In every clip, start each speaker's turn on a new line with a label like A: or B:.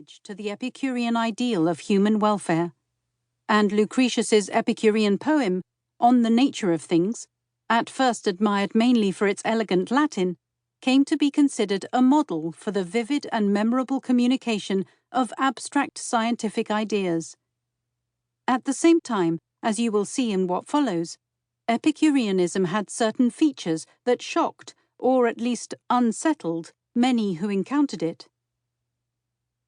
A: homage to the Epicurean ideal of human welfare, and Lucretius's Epicurean poem, On the Nature of Things, at first admired mainly for its elegant Latin, came to be considered a model for the vivid and memorable communication of abstract scientific ideas. At the same time, as you will see in what follows, Epicureanism had certain features that shocked, or at least unsettled, many who encountered it.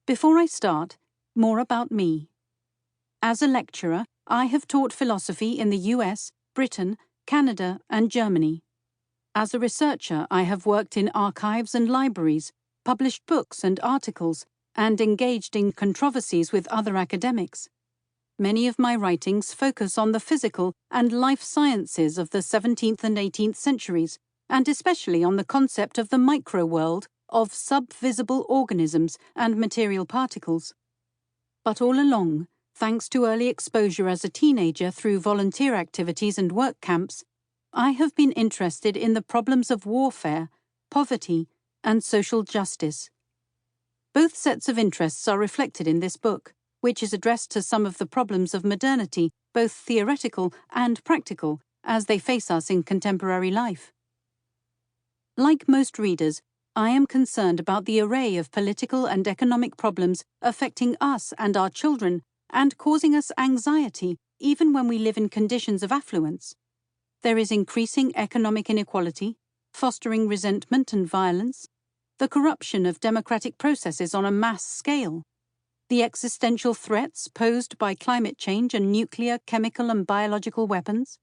A: Before I start, more about me. As a lecturer, I have taught philosophy in the US, Britain, Canada, and Germany. As a researcher, I have worked in archives and libraries, published books and articles, and engaged in controversies with other academics. Many of my writings focus on the physical and life sciences of the 17th and 18th centuries, and especially on the concept of the micro-world of sub-visible organisms and material particles. But all along, thanks to early exposure as a teenager through volunteer activities and work camps, I have been interested in the problems of warfare, poverty, and social justice. Both sets of interests are reflected in this book, which is addressed to some of the problems of modernity, both theoretical and practical, as they face us in contemporary life. Like most readers, I am concerned about the array of political and economic problems affecting us and our children and causing us anxiety even when we live in conditions of affluence. There is increasing economic inequality, fostering resentment and violence, the corruption of democratic processes on a mass scale, the existential threats posed by climate change and nuclear, chemical, and biological weapons,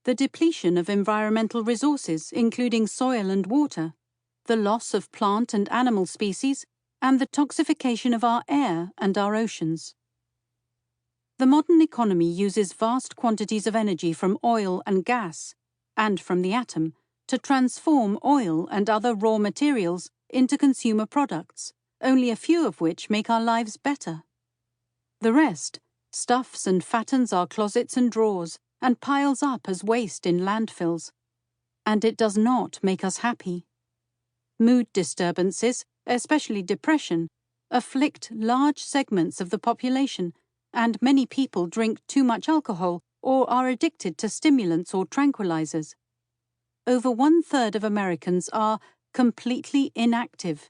A: the depletion of environmental resources, including soil and water, the loss of plant and animal species, and the toxification of our air and our oceans. The modern economy uses vast quantities of energy from oil and gas, and from the atom, to transform oil and other raw materials into consumer products, only a few of which make our lives better. The rest stuffs and fattens our closets and drawers and piles up as waste in landfills. And it does not make us happy. Mood disturbances, especially depression, afflict large segments of the population, and many people drink too much alcohol or are addicted to stimulants or tranquilizers. Over 1/3 of Americans are completely inactive,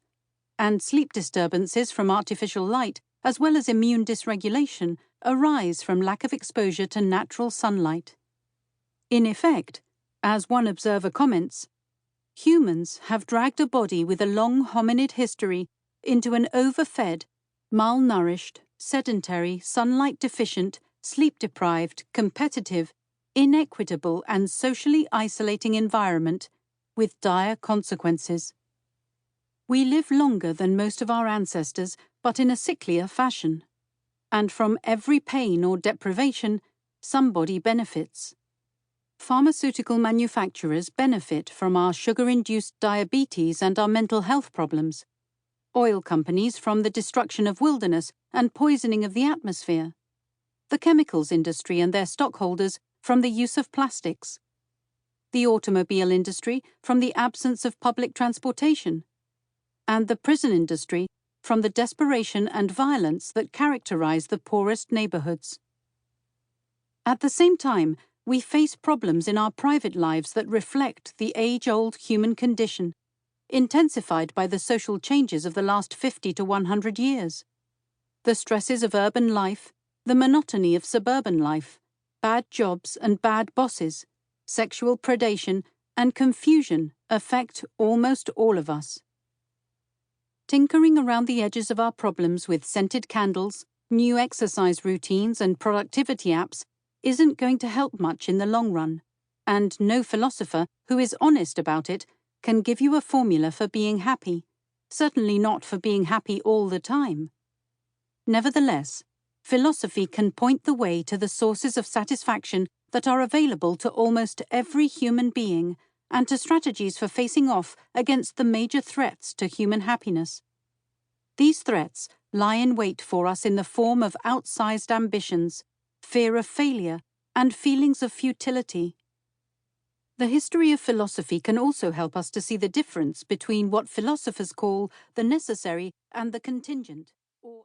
A: and sleep disturbances from artificial light, as well as immune dysregulation, arise from lack of exposure to natural sunlight. In effect, as one observer comments, humans have dragged a body with a long hominid history into an overfed, malnourished, sedentary, sunlight-deficient, sleep-deprived, competitive, inequitable, and socially isolating environment with dire consequences. We live longer than most of our ancestors, but in a sicklier fashion. And from every pain or deprivation, somebody benefits. Pharmaceutical manufacturers benefit from our sugar-induced diabetes and our mental health problems. Oil companies from the destruction of wilderness and poisoning of the atmosphere. The chemicals industry and their stockholders from the use of plastics. The automobile industry from the absence of public transportation. And the prison industry from the desperation and violence that characterize the poorest neighborhoods. At the same time, we face problems in our private lives that reflect the age-old human condition, intensified by the social changes of the last 50 to 100 years. The stresses of urban life, the monotony of suburban life, bad jobs and bad bosses, sexual predation, and confusion affect almost all of us. Tinkering around the edges of our problems with scented candles, new exercise routines, and productivity apps isn't going to help much in the long run, and no philosopher who is honest about it can give you a formula for being happy, certainly not for being happy all the time. Nevertheless, philosophy can point the way to the sources of satisfaction that are available to almost every human being, and to strategies for facing off against the major threats to human happiness. These threats lie in wait for us in the form of outsized ambitions, fear of failure, and feelings of futility. The history of philosophy can also help us to see the difference between what philosophers call the necessary and the contingent, or